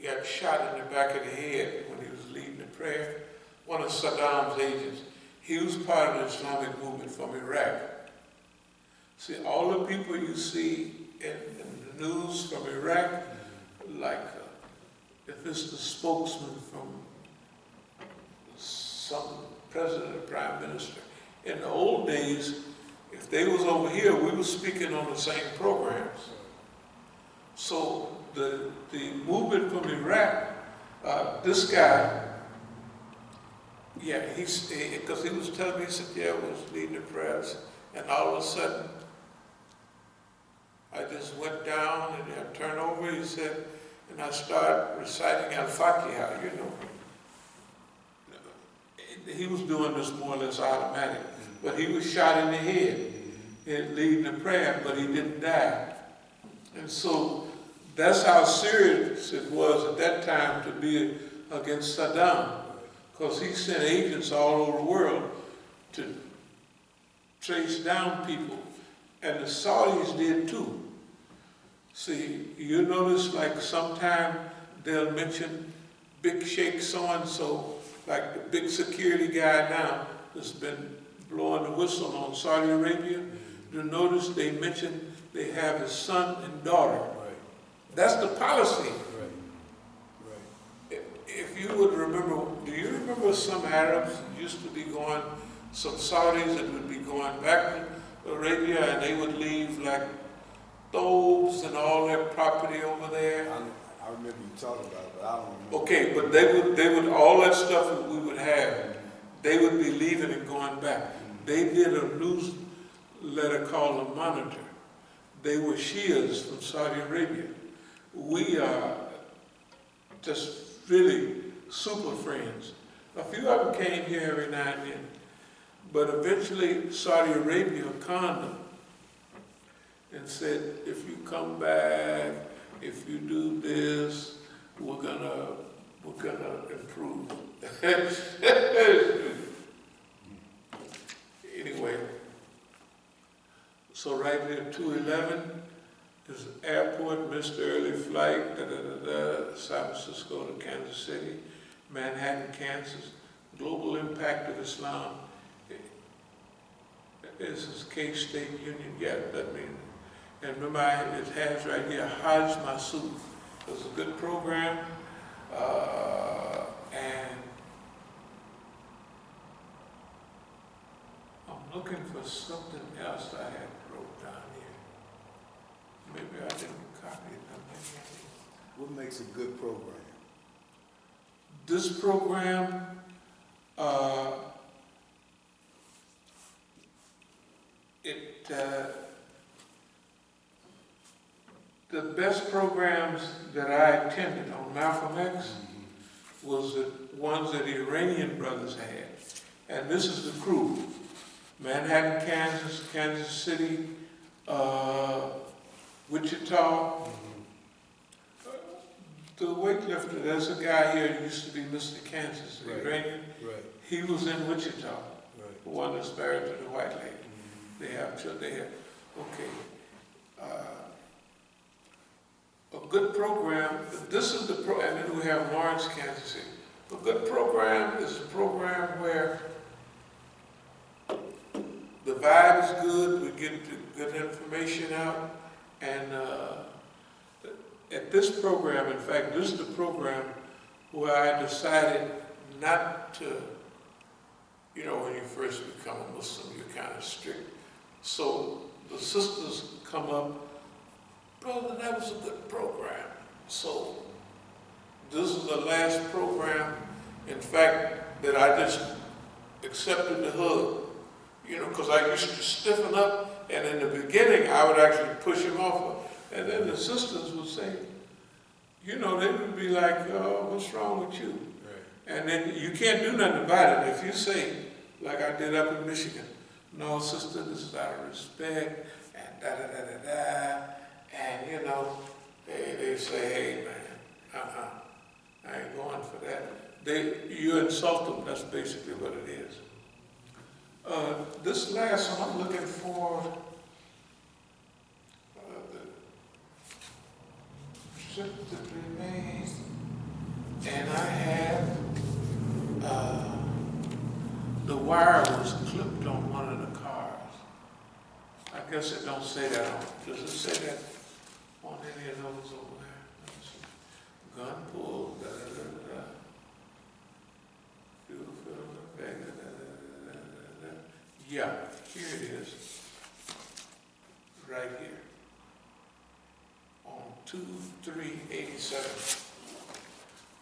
he got shot in the back of the head when he was leading the prayer. One of Saddam's agents. He was part of the Islamic movement from Iraq. See, all the people you see in the news from Iraq, like if it's the spokesman from some president or prime minister, in the old days, if they was over here, we were speaking on the same programs. So the movement from Iraq, this guy, yeah, because he was telling me, he said, yeah, I was leading the prayers, and all of a sudden, I just went down and I turned over, he said, and I started reciting Al-Fatiha, you know. He was doing this more or less automatic, but he was shot in the head leading the prayer, but he didn't die. And so that's how serious it was at that time to be against Saddam, because he sent agents all over the world to trace down people, and the Saudis did too. See, you notice like sometime they'll mention Big Sheikh so-and-so, like the big security guy now that's been blowing the whistle on Saudi Arabia. You notice they mention they have his son and daughter. Right. That's the policy. Right. Right. If you would remember, do you remember some Arabs used to be going, some Saudis that would be going back to Arabia and they would leave like stoves and all their property over there? I remember you talking about it, but I don't remember. Okay, but they would all that stuff that we would have, they would be leaving and going back. They did a newsletter called The Monitor. They were Shias from Saudi Arabia. We are just really super friends. A few of them came here every now and then, but eventually Saudi Arabia conned them and said, if you come back, if you do this, we're gonna improve. Anyway, so right there, 211 is the airport, missed early flight, San Francisco to Kansas City, Manhattan, Kansas, global impact of Islam. This is K-State Union, yeah, that means. And remember, it has right here, Hajj Masood. It was a good program, and I'm looking for something else I had wrote down here. Maybe I didn't copy it. What makes a good program? This program, the best programs that I attended on Malcolm X was the ones that the Iranian brothers had. And this is the crew. Manhattan, Kansas, Kansas City, Wichita. The weightlifter, there's a guy here who used to be Mr. Kansas, the Iranian. Right. He was in Wichita, Right. the one that's married to the white lady. They have children, they have, okay. A good program, this is the and then we have Lawrence, Kansas City. A good program is a program where the vibe is good, we get good information out, and at this program, in fact, this is the program where I decided not to, you know, when you first become a Muslim, you're kind of strict. So the sisters come up, brother, that was a good program. So this is the last program, in fact, that I just accepted the hug. You know, because I used to stiffen up, and in the beginning, I would actually push him off. And then the sisters would say, you know, they would be like, oh, what's wrong with you? Right. And then you can't do nothing about it. If you say, like I did up in Michigan, no, sister, this is out of respect, and da-da-da-da-da, and, you know, they say, hey, man, I ain't going for that. You insult them, that's basically what it is. This last one, I'm looking for the trip that we made. and I had, the wire was clipped on one of the cars. I guess it don't say that on, does it say that on any of those over there? Let me see. Gun pull, da da da da da. Fuel fill, da da da da da da. Yeah, here it is. Right here. On 2387.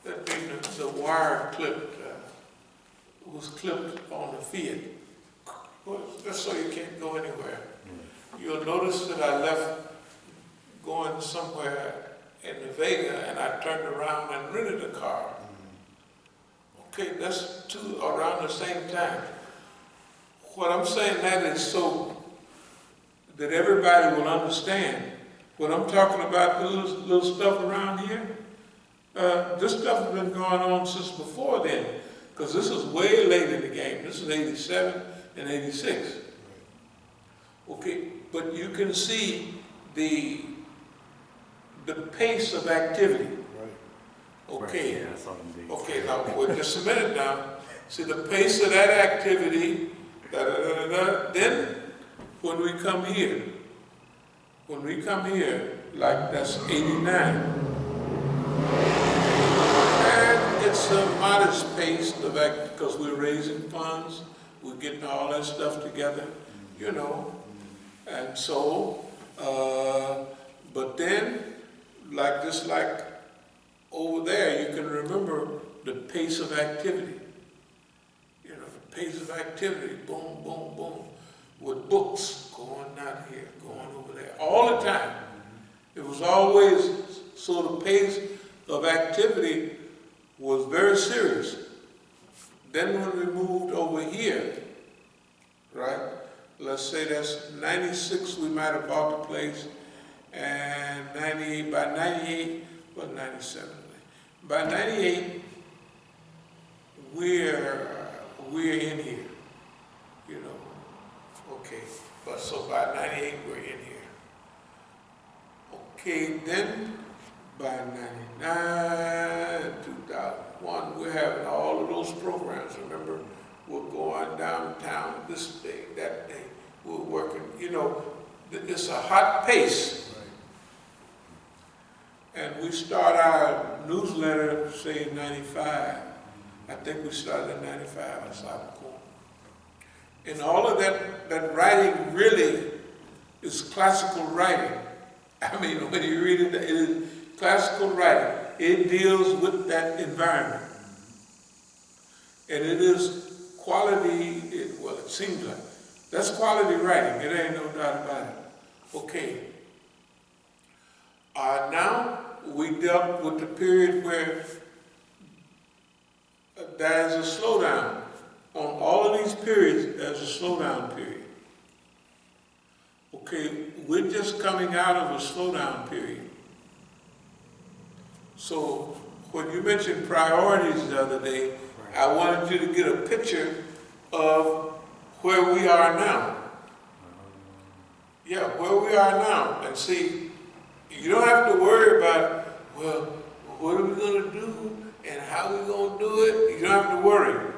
That being the wire clipped, was clipped on the Fiat. Well, just so you can't go anywhere. You'll notice that I left going somewhere in the Vega and I turned around and rented a car. Okay, that's two around the same time. What I'm saying that is so that everybody will understand. When I'm talking about the little stuff around here, this stuff has been going on since before then, because this is way late in the game. This is 87 and 86. Okay, but you can see the pace of activity. Okay, okay, now, wait just a minute now. See the pace of that activity, then when we come here, like that's 89. And it's a modest pace of act because we're raising funds, we're getting all that stuff together, you know. And so, but then, just like over there, you can remember the pace of activity. You know, the pace of activity, boom, boom, boom, with books going down here, going over there, all the time. It was always, so the pace of activity was very serious. Then when we moved over here, right, let's say that's 96, we might have bought the place, and 98, by 98, well, 97. By 98, we're in here, you know, okay. But so by 98, we're in here. Okay, then by 99, 2001, we're having all of those programs. Remember, we're going downtown this day, that day. We're working, you know, it's a hot pace. And we start our newsletter, say in 95. I think we started in 95 at As-Sabiqun. And all of that writing really is classical writing. I mean, when you read it is classical writing. It deals with that environment. And it is quality, well, it seems like. That's quality writing, it ain't no doubt about it. Okay. Now, we dealt with the period where there's a slowdown. On all of these periods, there's a slowdown period. Okay, we're just coming out of a slowdown period. So, when you mentioned priorities the other day, I wanted you to get a picture of where we are now. Yeah, where we are now. And see, you don't have to worry about, well, what are we going to do and how are we going to do it? You don't have to worry.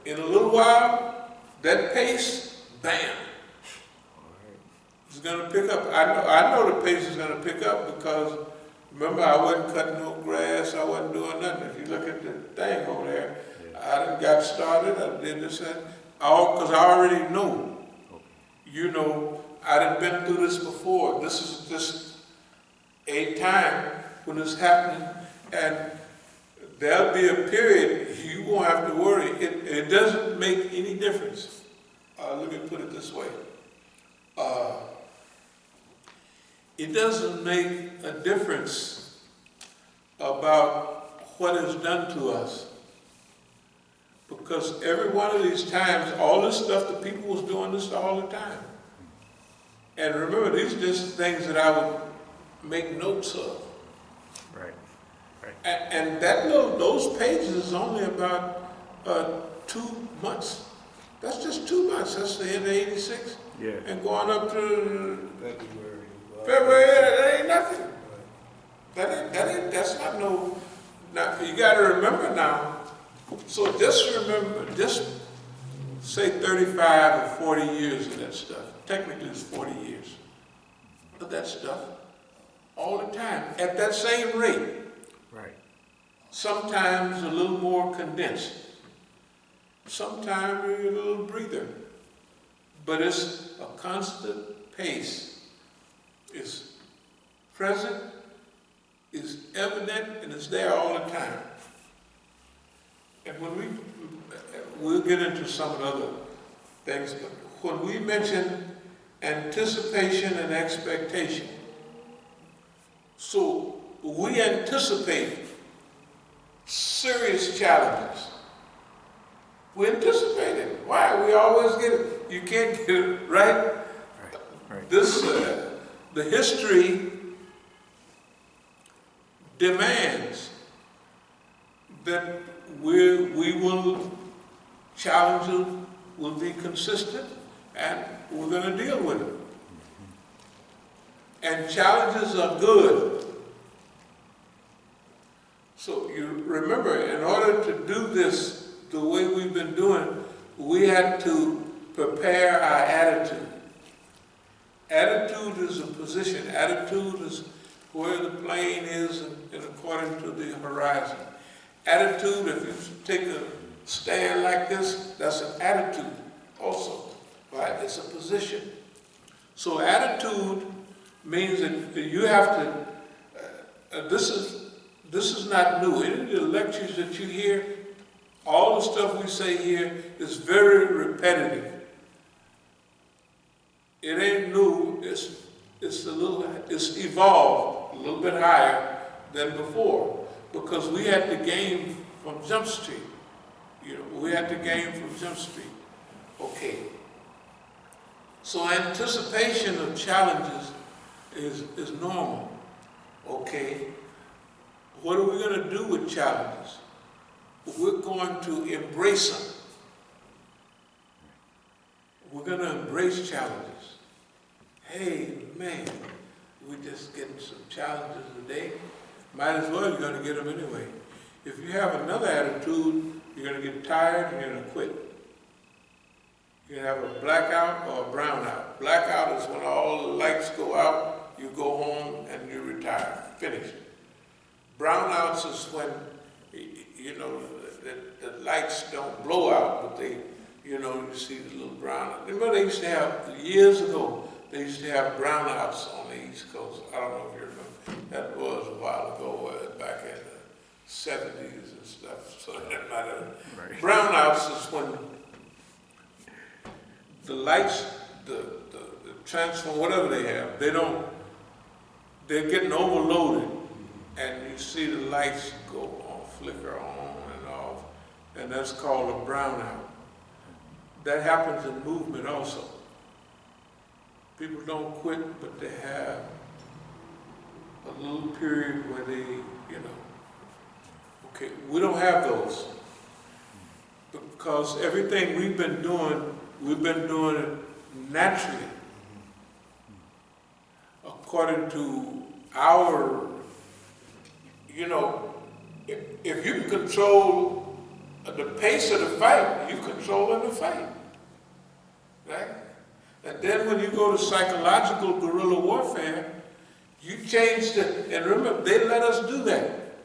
In a little while, that pace, bam, it's going to pick up. I know the pace is going to pick up because, remember, I wasn't cutting no grass, I wasn't doing nothing. If you look at the thing over there, I done got started, I did this and because I already know. You know, I done been through this before. This is just a time when it's happening, and there'll be a period you won't have to worry. It doesn't make any difference. Let me put it this way. It doesn't make a difference about what is done to us. Because every one of these times, all this stuff, the people was doing this all the time. And remember, these are just things that I would make notes of. Right. And those pages is only about 2 months. That's just 2 months. That's the end of 86. Yeah. And going up to February. that ain't nothing. That's not no Now, you gotta remember now, so just remember, just say 35 or 40 years of that stuff. Technically it's 40 years of that stuff, all the time, at that same rate. Right. Sometimes a little more condensed. Sometimes a little breather. But it's a constant pace. It's present, it's evident, and it's there all the time. And when we'll get into some of the other things, but when we mention anticipation and expectation, so we anticipate serious challenges. We anticipate it. Why? We always get it. You can't get it, right? Right. This, the history demands that we will challenge them, will be consistent, and we're going to deal with it. And challenges are good. So you remember, in order to do this the way we've been doing, we had to prepare our attitude. Attitude is a position. Attitude is where the plane is and according to the horizon. Attitude, if you take a stand like this, that's an attitude also, right? It's a position. So attitude means that you have to, this is not new. Any of the lectures that you hear, all the stuff we say here is very repetitive. It ain't new, it's evolved a little bit higher than before, because we had to gain from Jump Street. We had to gain from Jump Street. Okay. So anticipation of challenges is normal. Okay. What are we going to do with challenges? We're going to embrace them. We're going to embrace challenges. Hey, man, we're just getting some challenges today. Might as well, you're going to get them anyway. If you have another attitude, you're going to get tired and you're going to quit. You're going to have a blackout or a brownout. Blackout is when all the lights go out, you go home and you retire. Finished. Brownouts is when, the lights don't blow out, but they, you see the little brownout. Remember they used to have, years ago, they used to have brownouts on the East Coast. I don't know if you remember. That was a while ago, back in the 70s and stuff. So that might have. Right. Brownouts is when the lights, the transform, whatever they have, they're getting overloaded. And you see the lights go on, flicker on and off. And that's called a brownout. That happens in movement also. People don't quit, but they have a little period where they, okay, we don't have those. Because everything we've been doing it naturally. According to our, if you can control the pace of the fight, you controlling the fight, right? And then when you go to psychological guerrilla warfare, you change and remember, they let us do that.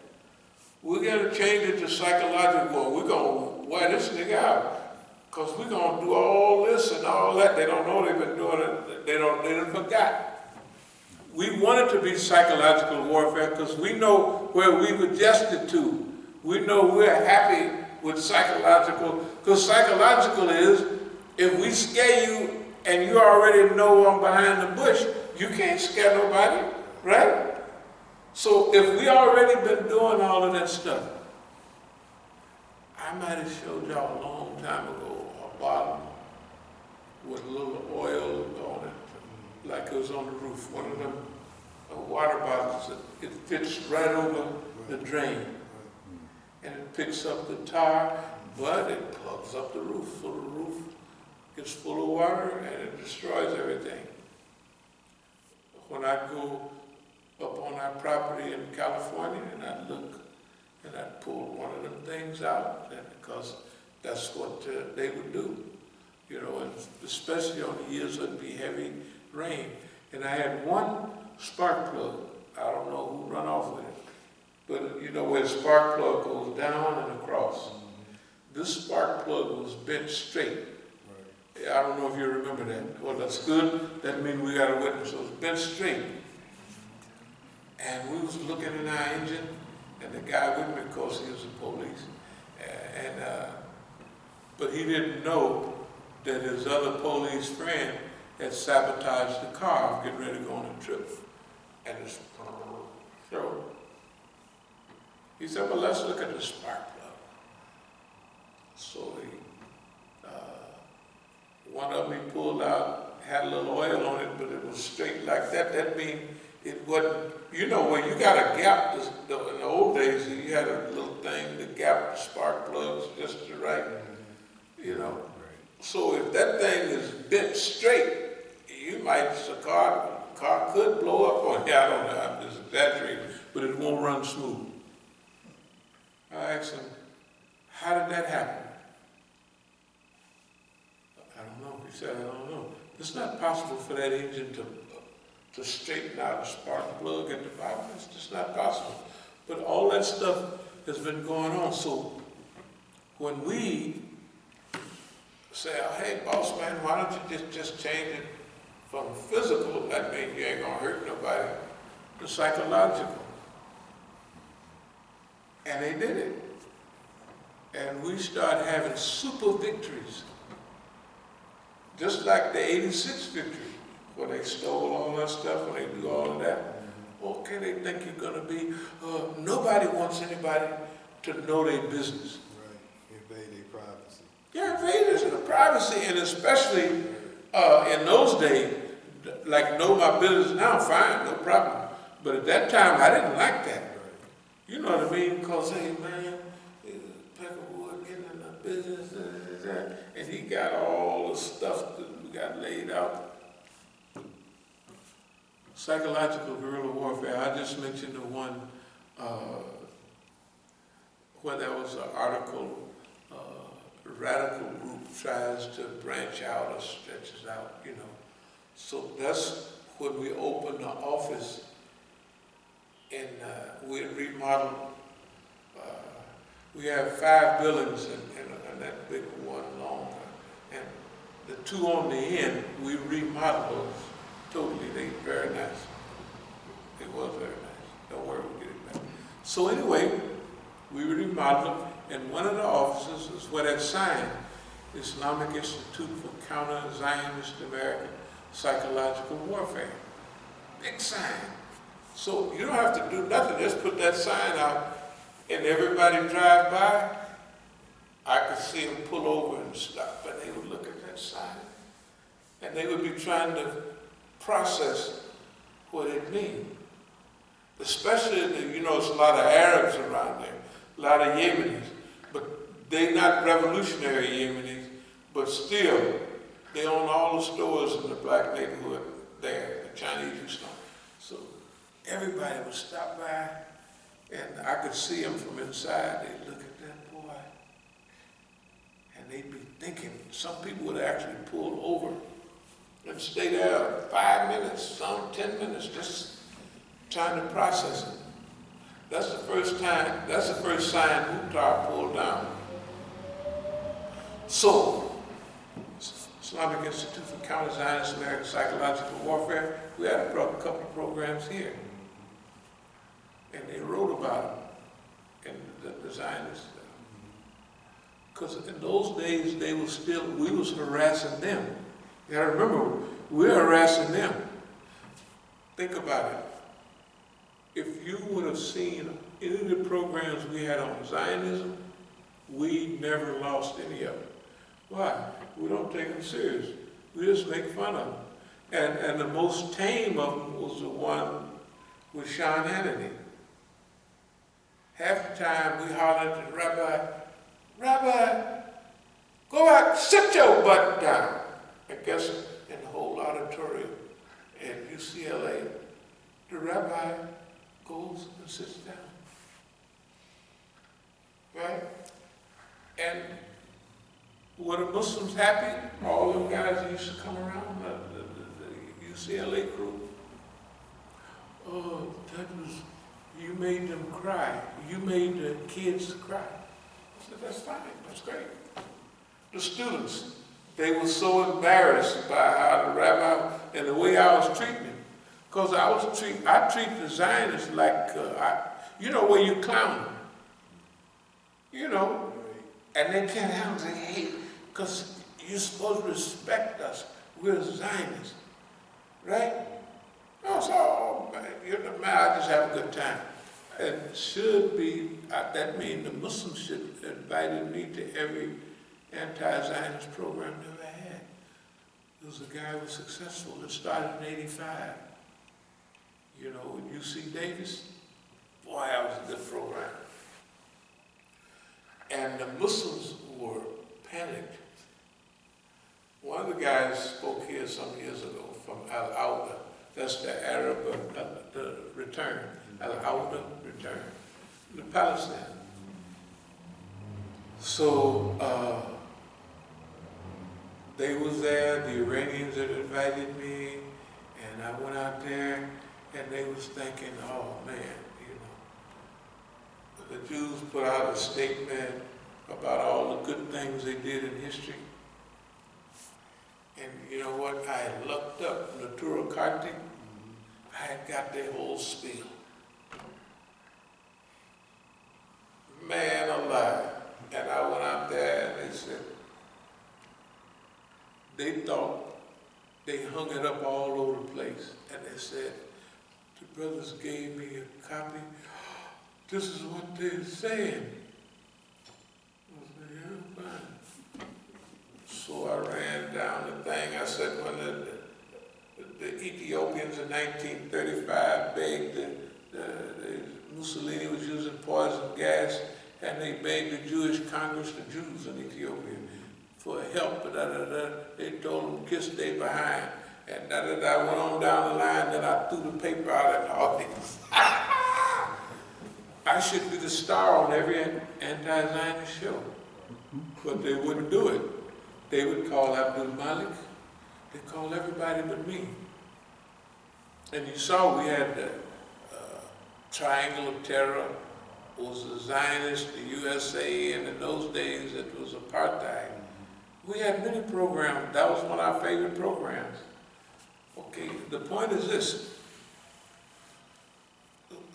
We're going to change it to psychological war. We're going to wear this nigga out, because we're going to do all this and all that. They don't know they've been doing it. They done forgot. We want it to be psychological warfare because we know where we've adjusted to. We know we're happy with psychological, because psychological is, if we scare you and you already know I'm behind the bush, you can't scare nobody, right? So if we already been doing all of that stuff, I might have showed y'all a long time ago a bottle with a little oil on it, like it was on the roof. One of them water bottles, it fits right over the drain. And it picks up the tar, but it plugs up the roof, so the roof gets full of water and it destroys everything. When I go up on our property in California and I look and I'd pull one of them things out, and because that's what they would do, you know, and especially on the years when it'd be heavy rain. And I had one spark plug. I don't know who run off with it, but you know where the spark plug goes down and across. This spark plug was bent straight. I don't know if you remember that. Well, that's good. That means we got a witness. So it was bent straight. And we was looking in our engine, and the guy with me, of course, he was the police. But he didn't know that his other police friend had sabotaged the car, getting ready to go on a trip. And it's, so he said, well, let's look at the spark plug. So one of them he pulled out, had a little oil on it, but it was straight like that. That means it wasn't, you know, where you got a gap, in the old days, you had a little thing to gap the spark plugs just the right, you know. So if that thing is bent straight, you might, the car could blow up on you. I don't know, I'm just exaggerating, but it won't run smooth. I asked him, how did that happen? I don't know. He said, I don't know. It's not possible for that engine to straighten out a spark plug at the bottom. It's just not possible. But all that stuff has been going on. So when we say, oh, hey, boss man, why don't you just change it from physical, that means you ain't gonna hurt nobody, to psychological. And they did it. And we started having super victories. Just like the 86 victory, where they stole all that stuff, when they do all of that. Okay, they think you're gonna be, nobody wants anybody to know their business. Right, invade their privacy. Yeah, invaders in the privacy, and especially in those days, like know my business now, fine, no problem. But at that time, I didn't like that. Right. You know what I mean? Because, hey, man, Peckerwood getting in the business, and he got all the stuff that we got laid out. Psychological guerrilla warfare, I just mentioned the one where there was an article, a radical group tries to branch out or stretches out, you know. So that's when we opened the office and we remodeled. We have 5 buildings and that big one long. And the 2 on the end, we remodeled those totally. They very nice. It was very nice. Don't worry, we'll get it back. So anyway, we remodeled them, and one of the offices is where that sign, Islamic Institute for Counter-Zionist American Psychological Warfare. Big sign. So you don't have to do nothing, just put that sign out, and everybody drive by, I could see them pull over and stop, and they would look at that sign, and they would be trying to process what it means. Especially, you know, it's a lot of Arabs around there, a lot of Yemenis, but they're not revolutionary Yemenis, but still, they own all the stores in the black neighborhood there, the Chinese store. So everybody would stop by, and I could see them from inside. They'd look at that boy, and they'd be thinking. Some people would actually pull over and stay there 5 minutes, some 10 minutes, just trying to process it. That's the first sign Mukhtar pulled down. So, Islamic Institute for Counter-Zionist American Psychological Warfare, we had a couple of programs here. And they wrote about it in the Zionists. Because in those days, we was harassing them. You gotta remember, we're harassing them. Think about it. If you would have seen any of the programs we had on Zionism, we never lost any of it. Why? We don't take them serious. We just make fun of them. And the most tame of them was the one with Sean Hannity. Half the time we hollered at the rabbi, "Rabbi, go out, sit your butt down." I guess in the whole auditorium at UCLA, the rabbi goes and sits down. right? And were the Muslims happy? All them guys that used to come around, the UCLA crew? Oh, that was, you made them cry. You made the kids cry. I said, that's fine, that's great. The students, they were so embarrassed by how the rabbi and the way I was treating them. Because I treat the Zionists like, you know, where you clown them. You know, and they can't help say, hey, because you're supposed to respect us. We're Zionists, right? No, so, oh, man, I just have a good time. And should be, that means the Muslims should have invited me to every anti-Zionist program they ever had. There was a guy who was successful that started in '85. You know, with UC Davis. Boy, that was a good program. And the Muslims were panicked. One of the guys spoke here some years ago from Al-Awda. That's the Arab, the return. Al-Awda return. The Palestine. So, they was there, the Iranians had invited me, and I went out there, and they was thinking, oh man, you know. The Jews put out a statement about all the good things they did in history. And you know what? I had looked up Natura Karti. I had got their whole spiel. Man alive. And I went out there and they said, they thought they hung it up all over the place. And they said, the brothers gave me a copy. This is what they're saying. I said, yeah, fine. So I ran down the thing. I said, when the Ethiopians in 1935 begged, Mussolini was using poison gas, and they begged the Jewish Congress, the Jews in Ethiopia, for help. They told them, kiss they behind. And I went on down the line, then I threw the paper out at the audience. I should be the star on every anti-Zionist show. But they wouldn't do it. They would call Abdul Malik. They called everybody but me. And you saw we had the Triangle of Terror. It was the Zionists, the USA, and in those days it was apartheid. We had many programs. That was one of our favorite programs. Okay, the point is this.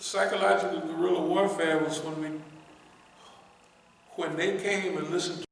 Psychological guerrilla warfare was when they came and listened to